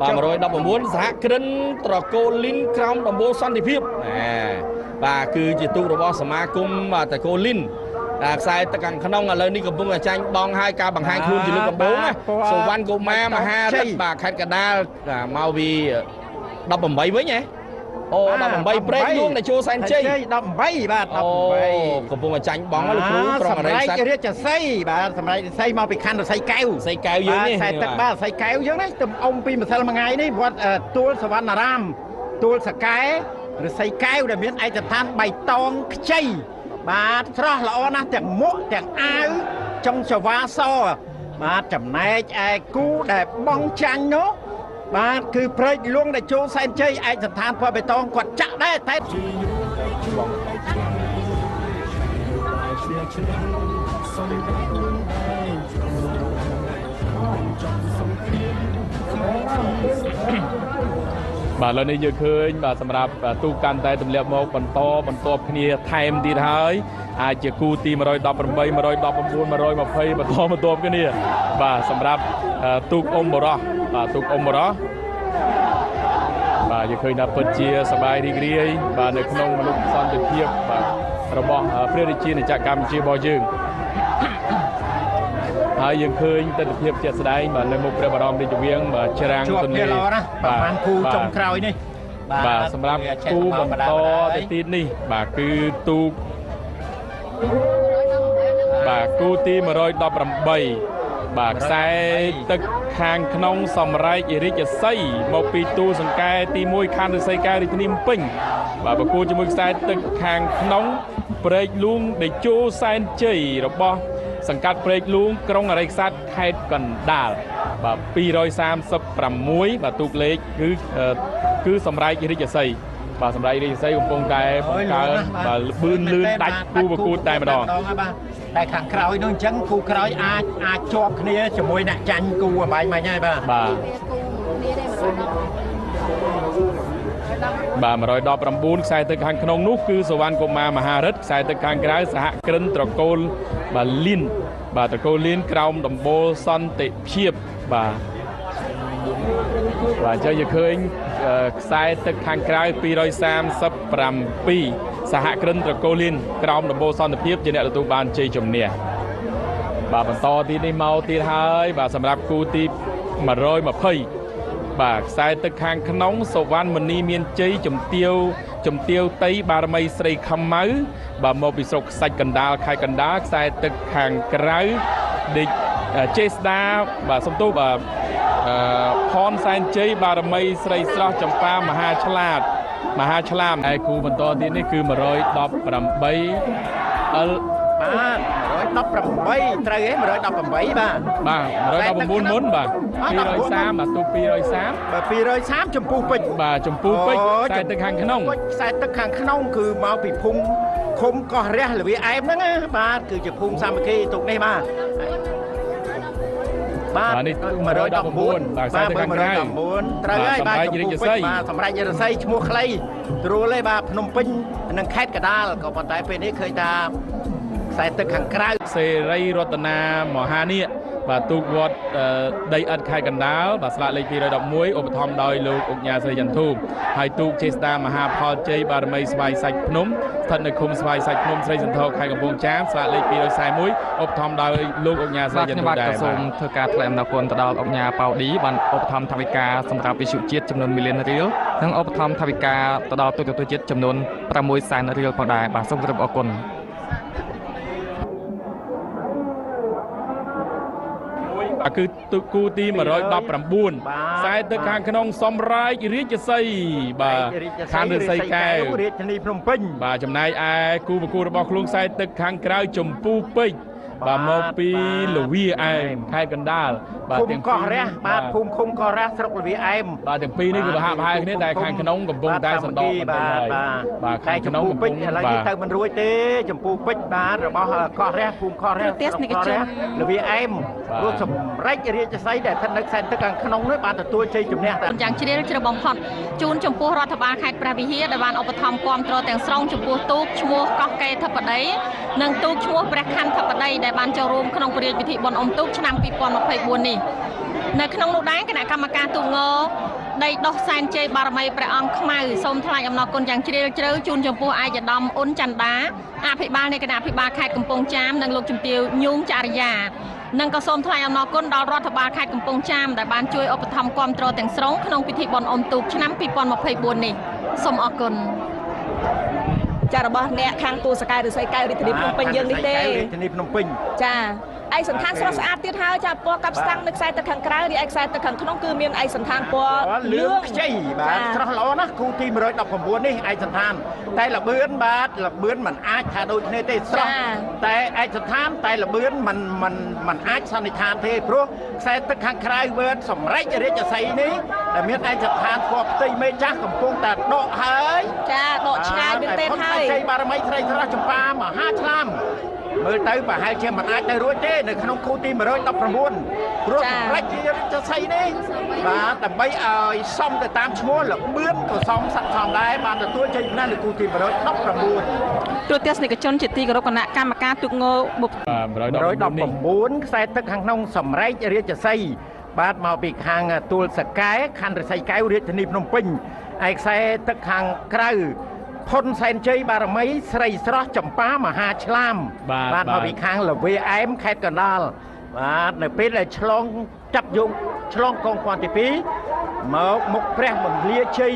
បាទ119សហគ្រិនត្រកូលលីនក្រោមដំបូលសន្តិភាពបាទគឺជាទូករបស់សមាគមត្រកូលលីនខ្សែទឹកខាងក្នុងឥឡូវនេះកំពុងតែចាញ់បងហើយការបង្ហាញខ្លួនជាលើកដំបូងសុវណ្ណកុមារមហារិទ្ធបាទខេត្តកណ្ដាលមកវា18វិញហ៎អូ18ព្រែកលួងដែលចូលសែនជ័យ18បាទ18កំពុងតែចាញ់បងលោកគ្រូក្រុងអរិយស័ក្តិរាជសីបាទសម្រាប់សីមកពីខណ្ឌរសីកែវយើងនេះខ្សែទឹកបាទរសីកែវយើងនេះទំអុំពីម្សិលមួយថ្ងៃនេះវត្តទួលសវណ្ណារាមទួលសកែរសីកែវដែលមានឯកដ្ឋានបៃតងខ្ចីបាទស្រស់ល្អណាស់ទាំងមុខទាំងអាវចុងចវាសបាទចំណែកឯគូដែលបងចាញ់នោះបាទគឺព្រែកលួងដែលចូលសែនជ័យឯកស្ថានពណ៌បៃតងគាត់ចាក់ដែរតែបាទឥឡូវនេះយើងឃើញបាទសម្រាប់ទូកកាន់តែទម្លាក់មកបន្តគ្នាថែមទៀតហើយអាចជាគូទី118 119 120បន្តគ្នាបាទសម្រាប់ទូកអ៊ំបរោះបាទទូកអ៊ំបរោះបាទយើងឃើញថាពិតជាសប្បាយរីករាយបាទនៅក្នុងមនុស្សសន្តិភាពបាទរបស់ព្រះរាជាណាចក្រកម្ពុជារបស់យើងហើយយើងឃើញទស្សនវិជ្ជាជាក់ស្ដែងបាទនៅមុខព្រះបរមរាជវាំងបាទច្រាំងទន្លេប្រហែលគូចុងក្រោយនេះបាទសម្រាប់គូបន្តទៅទៀតនេះបាទគឺទូកបាទគូទី118បាទខ្សែទឹកខាងក្នុងសម្រែករាជសីមកពីទូសង្កែទី1ខណ្ឌរសីកែវរាជធានីភ្នំពេញបាទប្រគួតជាមួយខ្សែទឹកខាងក្នុងព្រែកលួងដេជោសែនជ័យរបស់សង្កាត់ព្រែកលួងក្រុងអរិយស័ក្តិខេត្តកណ្ដាលបាទ236បាទទូកលេខគឺសម្រែករាជសីបាទសម្រែករាជសីកំពុងតែបង្កើនបាទលឿនដាច់គូប្រកួតតែម្ដងបាទតែខាងក្រោយនោះអញ្ចឹងគូក្រោយអាចជាប់គ្នាជាមួយអ្នកចាញ់គូអបាយមិញហើយបាទ119ខ្សែទឹកខាងក្នុងនោះគឺសវណ្ណកុមារមហារិទ្ធខ្សែទឹកខាងក្រៅសហគ្រិនត្រកូលបាទលីនបាទត្រកូលលីនក្រោមដំបូលសន្តិភាពបាទអញ្ចឹងយើងឃើញខ្សែទឹកខាងក្រៅ237សហគ្រិនត្រកូលលីនក្រោមដំបូលសន្តិភាពជាអ្នកទទួលបានជ័យជំនះបាទបន្តទីនេះមកទៀតហើយបាទសម្រាប់គូទី120បាទខ្សែទឹកខាងក្នុងសុវណ្ណមនីមានជ័យជំទាវតីបារមីស្រីខមៅបាទមកពីស្រុកខ្សាច់កណ្ដាលខេត្តកណ្ដាលខ្សែទឹកខាងក្រៅដេកចេស្តាបាទសំទោសបាទផនសែនជ័យបារមីស្រីស្រស់ចម្ប៉ាមហាឆ្លាមហើយគូបន្តទៀតនេះគឺ118បាទ118ត្រូវហ៎118បាទ119មុនបាទ230បាទទូ230បាទ230ចម្ពោះពេជ្របាទចម្ពោះពេជ្រខ្សែទឹកខាងក្នុងខ្សែទឹកខាងក្នុងគឺមកពីភូមិឃុំកោះរះលវាអែមហ្នឹងណាបាទគឺជាភូមិសាមគ្គីទុកនេះបាទបាទនេះ119បាទខ្សែទឹកខាងក្រៅត្រូវហើយបាទចម្ពោះពេជ្របាទសម្រាប់រាជសីឈ្មោះខ្លីត្រួលទេបាទភ្នំពេញនិងខេត្តកណ្ដាលក៏ប៉ុន្តែពេលនេះឃើញថាខ្សែទឹកខាងក្រៅសេរីរតនាមហានាគបាទទូកវត្តដីឥដ្ឋខេត្តកណ្ដាលបាទស្លាកលេខ211ឧបត្ថម្ភដោយលោកអុកញ៉ាស្រីចន្ទធូបហើយទូកចេស្តាមហាផលជ័យបារមីស្វាយសាច់ភ្នំស្ថិតនៅឃុំស្វាយសាច់ភ្នំស្រីសន្ធរខេត្តកំពង់ចាមស្លាកលេខ241ឧបត្ថម្ភដោយលោកអុកញ៉ាស្រីចន្ទធូបដែរសូមធ្វើការថ្លែងអំណរគុណទៅដល់អុកញ៉ាប៉ៅឌីបានឧបត្ថម្ភថវិកាសម្រាប់វិទ្យុជាតិចំនួន1លានរៀលនិងឧបត្ថម្ភថវិកាទៅដល់ទូកទស្សន៍ជាតិចំនួន6សែនរៀលផងដែរបាទសូមគោរពអរគុណគឺគូទី119ខ្សែទឹកខាងក្នុងសម្រែករាជសីបាទខណ្ឌរសីកែវរាជធានីភ្នំពេញបាទចំណែកឯគូប្រកួតរបស់ខ្លួនខ្សែទឹកខាងក្រៅចម្ពោះពេជ្របាទមកពីលវាអែមខេត្តកណ្ដាលបាទទាំងកោះរះបាទភូមិឃុំកោះរះស្រុកលវាអែមបាទទាំងពីរនេះគឺប្រហាក់ប្រហែលគ្នាតែខាងក្នុងកំពុងតែសណ្ដោបន្តិចហើយបាទខាងក្នុងកំពុងឥឡូវនេះទៅមិនរួចទេចម្ពោះពេជ្របាទរបស់កោះរះភូមិកោះរះទស្សនិកជនលវាអែមរស់សម្រេចរាជសីដែលស្ថិតនៅខ្សែទឹកខាងក្នុងនេះបានទទួលជ័យជំនះយ៉ាងជ្រាលជ្រៅបំផុតជូនចំពោះរដ្ឋបាលខេត្តព្រះវិហារដែលបានឧបត្ថម្ភគាំទ្រទាំងស្រុងចំពោះទូកឈ្មោះកោះកេរធិបតីនិងទូកឈ្មោះព្រះខ័នធិបតីដែលបានចូលរួមក្នុងព្រះរាជពិធីបុណ្យអុំទូកឆ្នាំ2024នេះ នៅក្នុងនោះដែរគណៈកម្មការទូកងដីដោះសែនជ័យបារមីព្រះអង្គខ្មៅសូមថ្លែងអំណរគុណយ៉ាងជ្រាលជ្រៅជូនចំពោះឯកឧត្តមអ៊ុនច័ន្ទដាអភិបាលនៃគណៈអភិបាលខេត្តកំពង់ចាមនិងលោកជំទាវញូងចរិយានិងក៏សូមថ្លែងអំណរគុណដល់រដ្ឋបាលខេត្តកំពង់ចាមដែលបានជួយឧបត្ថម្ភគាំទ្រទាំងស្រុងក្នុងពិធីបុណ្យអុំទូកឆ្នាំ2024នេះសូមអរគុណចារបស់អ្នកខាងទូសកែឫស្សីកែវរាជធានីភ្នំពេញយើងនេះទេរាជធានីភ្នំពេញចាឯកសណ្ឋានស្រស់ស្អាតទៀតហើយចាពណ៌កាប់ស្តាំងនៅខ្សែទឹកខាងក្រៅរីឯខ្សែទឹកខាងក្នុងគឺមានឯកសណ្ឋានពណ៌លឿងខ្ចីបាទស្រស់ល្អណាស់គូទី119នេះឯកសណ្ឋានតែលបឿនបាទលបឿនมันអាចថាដូចគ្នាទេស្រស់តែឯកសណ្ឋានតែលបឿនมันអាចសន្និដ្ឋានទេព្រោះខ្សែទឹកខាងក្រៅវើសម្រេចរាជសីនេះដែលមានឯកសណ្ឋានពណ៌ផ្ទៃមេចាស់កំពុងតែដកហើយចាដកឆ្ងាយមែនទេហើយជ័យបារមីត្រីស្រស់ចម្ប៉ាមហាឆ្លាមមើលទៅប្រហែលជាមិនអាចទៅរួចទេនៅក្នុងគូទី119ព្រោះសម្រេចរាជសីនេះបាទដើម្បីឲ្យសមទៅតាមឈ្មោះលបឿនក៏សមស័ក្តិសមដែរបានទទួលជ័យជំនះនៅគូទី119ទូទស្សនិកជនជាទីគោរពគណៈកម្មការទូកង119ខ្សែទឹកខាងក្នុងសម្រេចរាជសីបាទមកពីខាងទួលសកែខណ្ឌរិស័យកែវរាជធានីភ្នំពេញឯខ្សែទឹកខាងក្រៅផុនសែនជ័យបារមីស្រីស្រស់ចម្ប៉ាមហាឆ្លាមបាទមកពីខាងលវាអែមខេត្តកណ្ដាលបាទនៅពេលដែលឆ្លងចាប់យកឆ្លងកងព័ន្ធទី2មកមុខព្រះមន្លាជ័យ